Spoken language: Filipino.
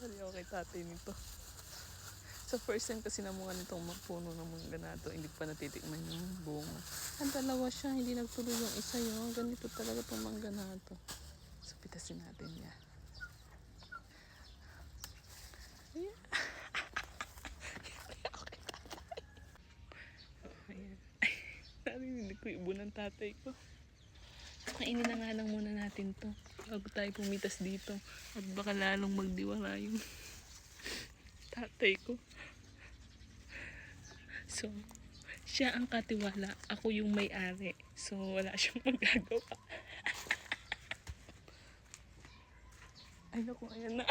Hindi ako kay tatay nito. Sa first time kasi namunga nitong puno ng mangga na to, hindi pa natitikman yung bunga. Ang dalawa siya, hindi nagtuloy yung isa yun. Ganito talaga itong mangga na to. So, pitasin natin niya. Yeah. Ayan. Narinig ko ibo ng tatay ko. Kainin na nga lang muna natin to bago tayo pumitas dito. At baka lalong magdiwala yung tatay ko. So, siya ang katiwala. Ako yung may-ari. So, wala siyang magagawa. Ay naku, ayan na.